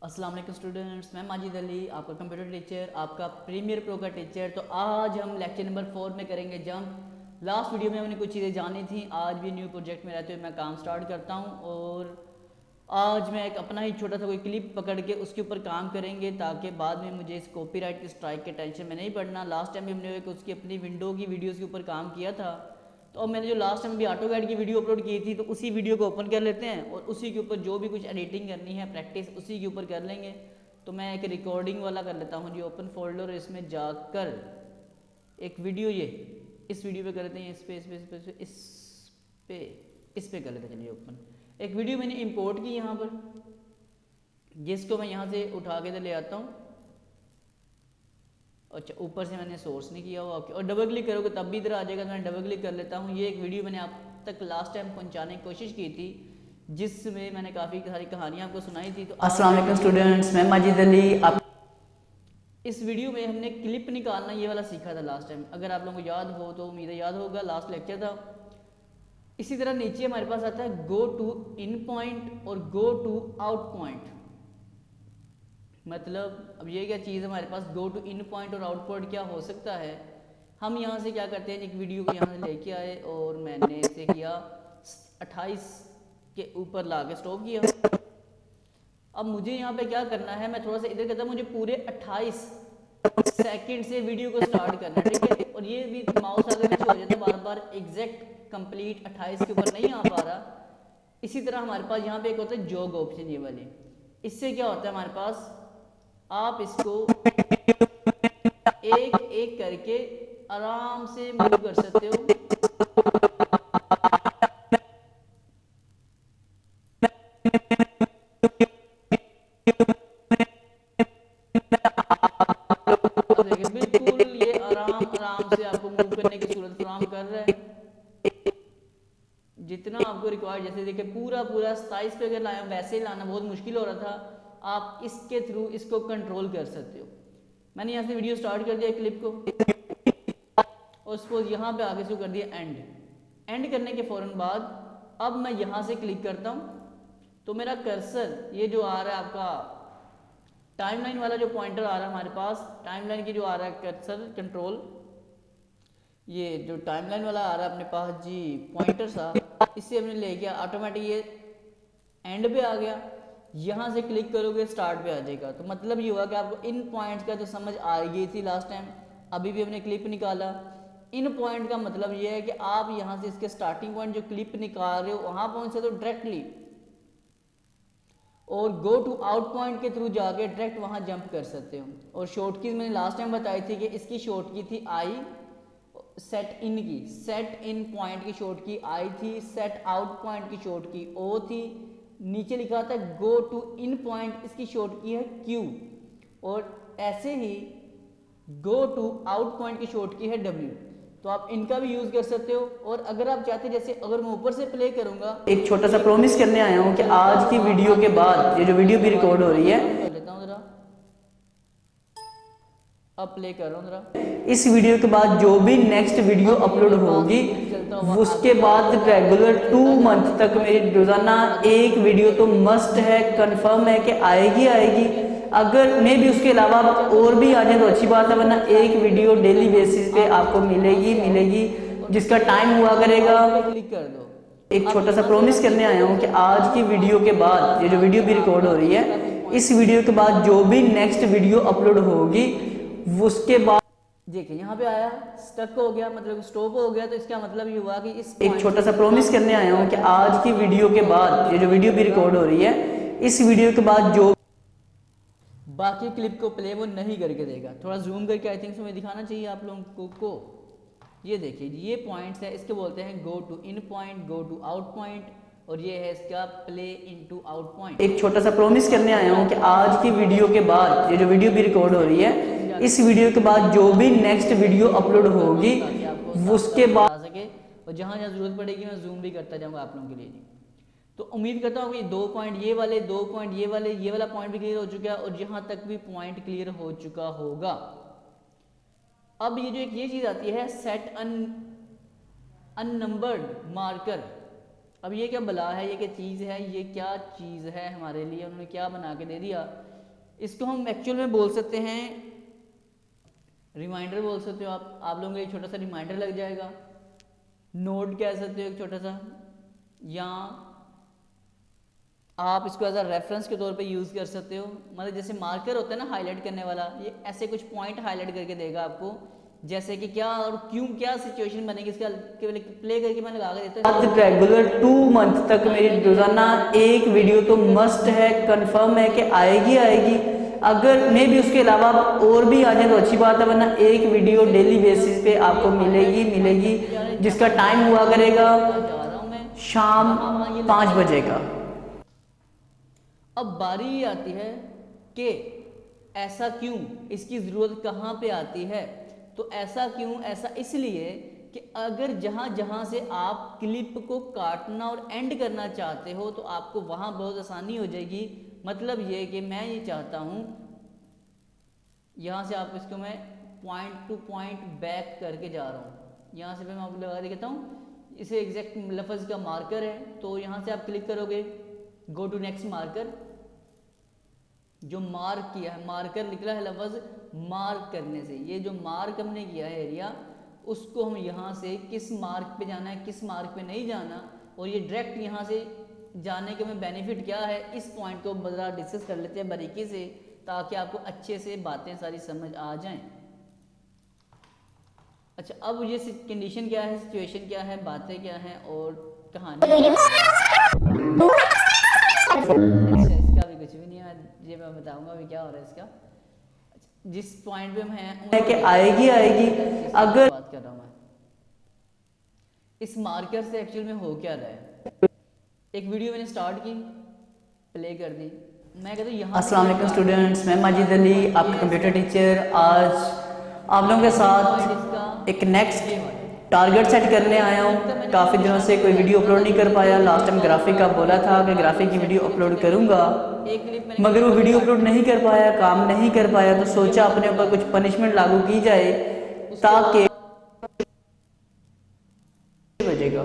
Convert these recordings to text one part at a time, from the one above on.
अस्सलाम वालेकुम स्टूडेंट्स, मैं माजिद अली, आपका कंप्यूटर टीचर, आपका प्रीमियर प्रो का टीचर। तो आज हम लेक्चर नंबर 4 में करेंगे जंप। लास्ट वीडियो में हमने कुछ चीज़ें जानी थी, आज भी न्यू प्रोजेक्ट में रहते हुए मैं काम स्टार्ट करता हूं और आज मैं एक अपना ही छोटा सा कोई क्लिप पकड़ के उसके ऊपर काम करेंगे ताकि बाद में मुझे इस कॉपीराइट की स्ट्राइक के टेंशन में नहीं पड़ना। लास्ट टाइम भी हमने एक उसकी अपनी विंडो की वीडियोज़ के ऊपर काम किया था, तो अब मैंने जो लास्ट टाइम भी ऑटो कैड की वीडियो अपलोड की थी, तो उसी वीडियो को ओपन कर लेते हैं और उसी के ऊपर जो भी कुछ एडिटिंग करनी है प्रैक्टिस उसी के ऊपर कर लेंगे। तो मैं एक रिकॉर्डिंग वाला कर लेता हूँ जी, ओपन फोल्डर, इसमें जाकर एक वीडियो, ये इस वीडियो पे कर लेते हैं, इस पे कर लेते हैं। चलिए ओपन एक वीडियो मैंने इंपोर्ट की यहाँ पर, जिसको मैं यहाँ से उठा के ले आता हूँ। अच्छा, ऊपर से मैंने सोर्स नहीं किया हुआ, ओके, और डबल क्लिक करोगे तब भी इधर आ जाएगा। तो मैं डबल क्लिक कर लेता हूँ। ये एक वीडियो मैंने आप तक लास्ट टाइम पहुँचाने की कोशिश की थी, जिसमें मैंने काफ़ी सारी कहानियाँ आपको सुनाई थी। तो अस्सलाम वालेकुम स्टूडेंट्स, मैं माजिद अली। आप इस वीडियो में हमने क्लिप निकालना ये वाला सीखा था लास्ट टाइम, अगर आप लोगों को याद हो तो उम्मीद है याद होगा, लास्ट लेक्चर था। इसी तरह नीचे हमारे पास आता है गो टू इन पॉइंट और गो टू आउट पॉइंट। मतलब अब ये क्या चीज़ है हमारे पास, गो टू इन पॉइंट और आउट पॉइंट क्या हो सकता है। हम यहाँ से क्या करते हैं, एक वीडियो को यहाँ से लेके आए और मैंने इसे किया 28 के ऊपर ला के स्टॉप किया। अब मुझे यहाँ पे क्या करना है, मैं थोड़ा सा इधर करता हूँ, मुझे पूरे 28 सेकंड से वीडियो को स्टार्ट करना है, ठीक है। और ये भी माउस अगर नीचे हो जाता है बार बार एग्जैक्ट कंप्लीट 28 के ऊपर नहीं आ पा रहा। इसी तरह हमारे पास यहाँ पे एक होता है जॉग ऑप्शन, ये वाली। इससे क्या होता है हमारे पास, आप इसको एक एक करके आराम से मूव कर सकते हो। देखिए बिल्कुल ये आराम आराम से आपको मूव करने की सूरत फराहम कर रहा है, जितना आपको रिक्वायर्ड। जैसे देखिए पूरा पूरा 27 पे अगर लाया, वैसे ही लाना बहुत मुश्किल हो रहा था, आप इसके थ्रू इसको कंट्रोल कर सकते हो। मैंने यहाँ से वीडियो स्टार्ट कर दिया क्लिप को और सपोज यहाँ पे आगे शुरू कर दिया एंड। एंड करने के फ़ौरन बाद अब मैं यहाँ से क्लिक करता हूँ, तो मेरा कर्सर ये जो आ रहा है आपका टाइमलाइन वाला जो पॉइंटर आ रहा है हमारे पास, टाइमलाइन की जो आ रहा है कर्सर कंट्रोल, ये जो टाइमलाइन वाला आ रहा है अपने पास जी पॉइंटर सा, इससे हमने ले गया ऑटोमेटिक ये एंड पे आ गया। यहाँ से क्लिक करोगे स्टार्ट पे आ जाएगा। तो मतलब ये हुआ कि आपको इन पॉइंट्स का तो समझ आ गई थी लास्ट टाइम, अभी भी हमने क्लिप निकाला। इन पॉइंट का मतलब ये है कि आप यहाँ से इसके स्टार्टिंग पॉइंट जो क्लिप निकाल रहे हो वहाँ पहुँचे तो डायरेक्टली, और गो टू आउट पॉइंट के थ्रू जाके डायरेक्ट वहाँ जंप कर सकते हो। और शॉर्ट कीज मैंने लास्ट टाइम बताई थी कि इसकी शॉर्ट की थी आई, सेट इन की, सेट इन पॉइंट की शॉर्ट की आई थी, सेट आउट पॉइंट की शॉर्ट की ओ थी, नीचे लिखा था गो टू इन पॉइंट, इसकी शॉर्ट की है क्यू, और ऐसे ही गो टू आउट पॉइंट की शॉर्ट की है डब्ल्यू। तो आप इनका भी यूज कर सकते हो। और अगर आप चाहते, जैसे अगर मैं ऊपर से प्ले करूंगा, एक छोटा सा प्रॉमिस करने आया हूँ कि आज की वीडियो के बाद, ये जो वीडियो भी रिकॉर्ड हो रही है, कर लेता हूँ जरा, अब प्ले कर रहा हूँ जरा। इस वीडियो के बाद जो भी नेक्स्ट वीडियो अपलोड होगी उसके बाद रेगुलर 2 मंथ तक मेरी रोजाना एक वीडियो तो मस्ट है, कंफर्म है कि आएगी आएगी। अगर मे भी उसके अलावा और भी आ जाए तो अच्छी बात है, वरना एक वीडियो डेली बेसिस पे आपको मिलेगी जिसका टाइम हुआ करेगा। क्लिक कर दो। एक छोटा सा प्रॉमिस करने आया हूँ कि आज की वीडियो के बाद, ये जो वीडियो भी रिकॉर्ड हो रही है, इस वीडियो के बाद जो भी नेक्स्ट वीडियो अपलोड होगी उसके बाद देखिए यहाँ पे आया स्टक हो गया, मतलब स्टॉप हो गया। तो इसका मतलब ये हुआ कि इस एक छोटा सा प्रॉमिस करने आया हूँ कि आज की वीडियो के बाद, ये जो वीडियो भी रिकॉर्ड हो रही है, इस वीडियो के बाद जो बाकी क्लिप को प्ले वो नहीं करके देगा। थोड़ा जूम करके आई थिंक मैं दिखाना चाहिए आप लोगों को। ये देखिए ये पॉइंट्स है, इसके बोलते हैं go to in point, go to out point, और ये है इसका प्ले इनटू आउट पॉइंट। एक छोटा सा प्रॉमिस करने आया हूँ कि आज की वीडियो के बाद, ये जो वीडियो भी रिकॉर्ड हो रही है, इस वीडियो के बाद जो भी नेक्स्ट वीडियो अपलोड होगी उसके बाद आ सके, और जहाँ जहाँ जरूरत पड़ेगी मैं जूम भी करता जाऊँगा आप लोगों के लिए। तो उम्मीद करता हूँ कि 2 पॉइंट ये वाले, 2 पॉइंट ये वाले, ये वाला पॉइंट भी क्लियर हो चुका है, और यहाँ तक भी पॉइंट क्लियर हो चुका होगा। अब ये जो एक ये चीज़ आती है सेट अननंबर्ड मार्कर, अब ये क्या बला है, ये क्या चीज़ है, ये क्या चीज़ है हमारे लिए, उन्होंने क्या बना के दे दिया इसको हम एक्चुअल में बोल सकते हैं रिमाइंडर बोल सकते हो आप लोगों को एक छोटा सा रिमाइंडर लग जाएगा, नोट कह सकते हो एक छोटा सा, या आप इसको एज अ रेफरेंस के तौर पे यूज़ कर सकते हो। मतलब जैसे मार्कर होता है ना हाईलाइट करने वाला, ये ऐसे कुछ पॉइंट हाईलाइट करके देगा आपको, जैसे कि क्या और क्यों क्या सिचुएशन बनेगी इसका केवल प्ले करके मैं लगा के देता हूँ। रेगुलर 2 मंथ तक मेरी रोजाना एक वीडियो तो मस्ट है, कंफर्म है कि आएगी आएगी। अगर मे भी उसके अलावा और भी आ जाए तो अच्छी बात है, वरना एक वीडियो डेली बेसिस पे आपको मिलेगी जिसका टाइम हुआ करेगा शाम 5 बजे का। अब बारी आती है कि ऐसा क्यों, इसकी ज़रूरत कहाँ पे आती है। तो ऐसा क्यों, ऐसा इसलिए कि अगर जहाँ जहाँ से आप क्लिप को काटना और एंड करना चाहते हो तो आपको वहाँ बहुत आसानी हो जाएगी। मतलब ये कि मैं ये चाहता हूँ यहाँ से आप इसको मैं पॉइंट टू पॉइंट बैक करके जा रहा हूँ, यहाँ से मैं आपको लगा देता हूँ, इसे एग्जैक्ट लफ्ज़ का मार्कर है। तो यहाँ से आप क्लिक करोगे, गो टू नेक्स्ट मार्कर, जो मार्क किया है, मार्कर निकला है लफ्ज़ मार्क करने से, ये जो मार्क हमने किया है एरिया, उसको हम यहाँ से किस मार्क पे जाना है किस मार्क पे नहीं जाना, और ये डायरेक्ट यहाँ से जाने के में बेनिफिट क्या है, इस पॉइंट को ज़रा डिस्कस कर लेते हैं बारीकी से, ताकि आपको अच्छे से बातें सारी समझ आ जाएं। अच्छा, अब ये कंडीशन क्या है, सिचुएशन क्या है, बातें क्या हैं और कहानी इसका भी कुछ भी नहीं है, ये मैं बताऊंगा अभी क्या हो रहा है इसका। जिस पॉइंट पे हम हैं कि आएगी अगर बात कर रहा हूं मैं, इस मार्कर से एक्चुअल में हो क्या रहा है। एक वीडियो मैंने स्टार्ट की, प्ले कर दी, मैं कहता हूँ यहाँ। अस्सलाम वालेकुम स्टूडेंट्स, मैं माजिद अली आपका कंप्यूटर टीचर। आज आप लोगों के साथ एक नेक्स्ट टारगेट सेट करने आया हूँ। काफ़ी दिनों से कोई वीडियो अपलोड नहीं कर पाया। लास्ट टाइम ग्राफिक का बोला था कि ग्राफिक की वीडियो अपलोड करूँगा, मगर वो वीडियो अपलोड नहीं कर पाया, काम नहीं कर पाया। तो सोचा अपने ऊपर कुछ पनिशमेंट लागू की जाए ताकि बजेगा।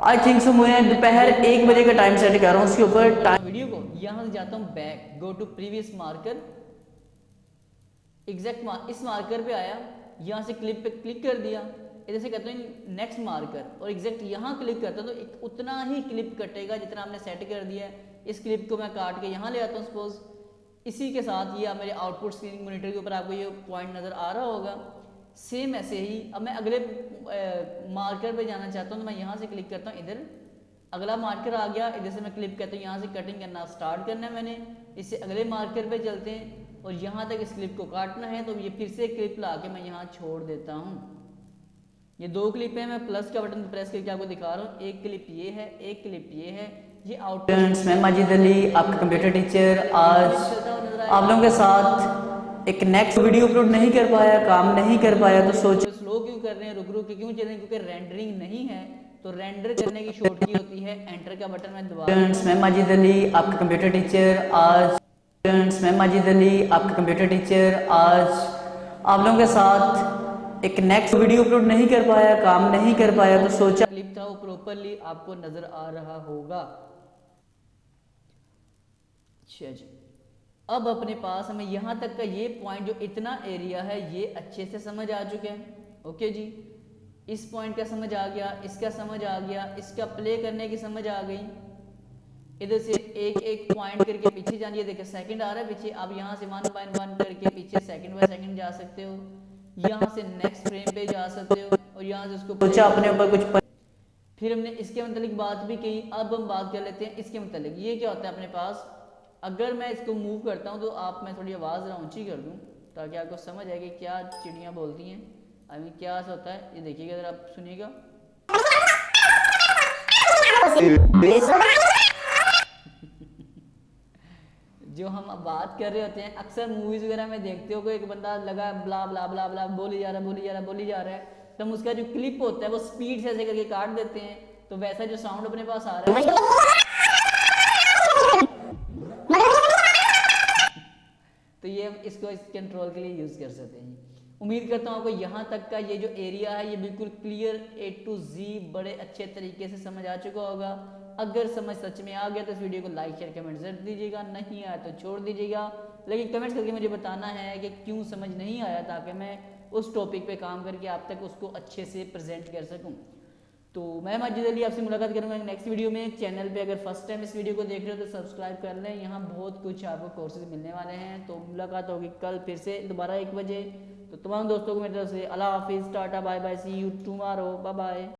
आई थिंक सो मैं दोपहर 1 बजे का टाइम सेट कर रहा हूँ उसके ऊपर टाइम। वीडियो को यहाँ से जाता हूँ back, go to previous marker, exact इस मार्कर पे आया, यहाँ से क्लिप पे क्लिक कर दिया, इधर से कहते हैं नेक्स्ट मार्कर और एग्जैक्ट यहाँ क्लिक करता हूँ तो एक उतना ही क्लिप कटेगा जितना आपने सेट कर दिया है। इस क्लिप को मैं काट के यहाँ ले आता हूँ सपोज, इसी के साथ ये मेरे आउटपुट स्क्रीन मॉनिटर के ऊपर आपको ये पॉइंट नज़र आ रहा होगा। सेम ऐसे ही अब मैं अगले मार्कर पे जाना चाहता हूँ तो मैं यहाँ से क्लिक करता हूँ, इधर अगला मार्कर आ गया, इधर से मैं क्लिप करता हूँ, यहाँ से कटिंग करना स्टार्ट करना है मैंने। इससे अगले मार्कर पे चलते हैं और यहाँ तक इस क्लिप को काटना है, तो ये फिर से क्लिप ला के मैं यहाँ छोड़ देता हूँ। ये 2 क्लिप है, मैं प्लस का बटन प्रेस करके आपको दिखा रहा हूँ। एक क्लिप ये है, एक क्लिप ये है। ये आउटपुट। मैं माजिद अली आपका कंप्यूटर टीचर। आज आप लोगों के साथ एक नेक्स्ट वीडियो अपलोड नहीं कर पाया, काम नहीं कर पाया, तो सोच स्लो क्यों कर रहे हैं, रुक रुक के क्यों चल रहे हैं, क्योंकि रेंडरिंग नहीं है। तो रेंडर करने की शॉर्ट की होती है एंटर का बटन मैं दबा। मैं माजिद अली आपका कंप्यूटर टीचर। आज मैं माजिद अली आपका कंप्यूटर टीचर। आज आप लोगों के साथ एक नेक्स्ट वीडियो अपलोड नहीं कर पाया, काम नहीं कर पाया, तो सोचा क्लिप था वो प्रॉपरली आपको नजर आ रहा होगा। अच्छा जी, अब अपने पास हमें यहाँ तक का ये पॉइंट जो इतना एरिया है ये अच्छे से समझ आ चुके हैं। ओके जी, इस पॉइंट का समझ आ गया, इसका समझ आ गया, इसका प्ले करने की समझ आ गई। इधर से एक एक पॉइंट करके पीछे जानिए, देखिए सेकंड आ रहा है पीछे, आप यहाँ से 1 बाय 1 करके पीछे सेकंड बाय सेकंड जा सकते हो, यहाँ से नेक्स्ट फ्रेम पे जा सकते हो और यहाँ से उसको पूछा अपने ऊपर कुछ। फिर हमने इसके मतलब बात भी की, अब हम बात कर लेते हैं इसके मतलब। ये क्या होता है अपने पास, अगर मैं इसको मूव करता हूँ तो आप मैं थोड़ी आवाज़ ज़रा ऊंची कर दूँ ताकि आपको समझ आए कि क्या चिड़ियाँ बोलती हैं, आई मीन क्या ऐसा होता है। ये देखिएगा अगर आप सुनिएगा, जो हम अब बात कर रहे होते हैं अक्सर मूवीज वगैरह में देखते हो, कोई एक बंदा लगा ब्ला ब्ला ब्ला ब्ला बोली जा रहा है, तो हम उसका जो क्लिप होता है वो स्पीड से ऐसे करके काट देते हैं, तो वैसा जो साउंड अपने पास आ रहा है तो ये हम इसको इस कंट्रोल के लिए यूज़ कर सकते हैं। उम्मीद करता हूँ आपको यहाँ तक का ये जो एरिया है ये बिल्कुल क्लियर A to Z बड़े अच्छे तरीके से समझ आ चुका होगा। अगर समझ सच में आ गया तो इस वीडियो को लाइक शेयर कमेंट जरूर दीजिएगा, नहीं आया तो छोड़ दीजिएगा, लेकिन कमेंट्स करके मुझे बताना है कि क्यों समझ नहीं आया, ताकि मैं उस टॉपिक पे काम करके आप तक उसको अच्छे से प्रेजेंट कर सकूं। तो मैं माजिद अली आपसे मुलाकात करूंगा नेक्स्ट वीडियो में। चैनल पे अगर फर्स्ट टाइम इस वीडियो को देख रहे हो तो सब्सक्राइब कर लें, यहाँ बहुत कुछ आपको कोर्सेज मिलने वाले हैं। तो मुलाकात होगी कल फिर से दोबारा 1 बजे। तो तमाम दोस्तों को मेरी तरफ से अल्लाह हाफिज़, tata bye bye, see you tomorrow, bye bye.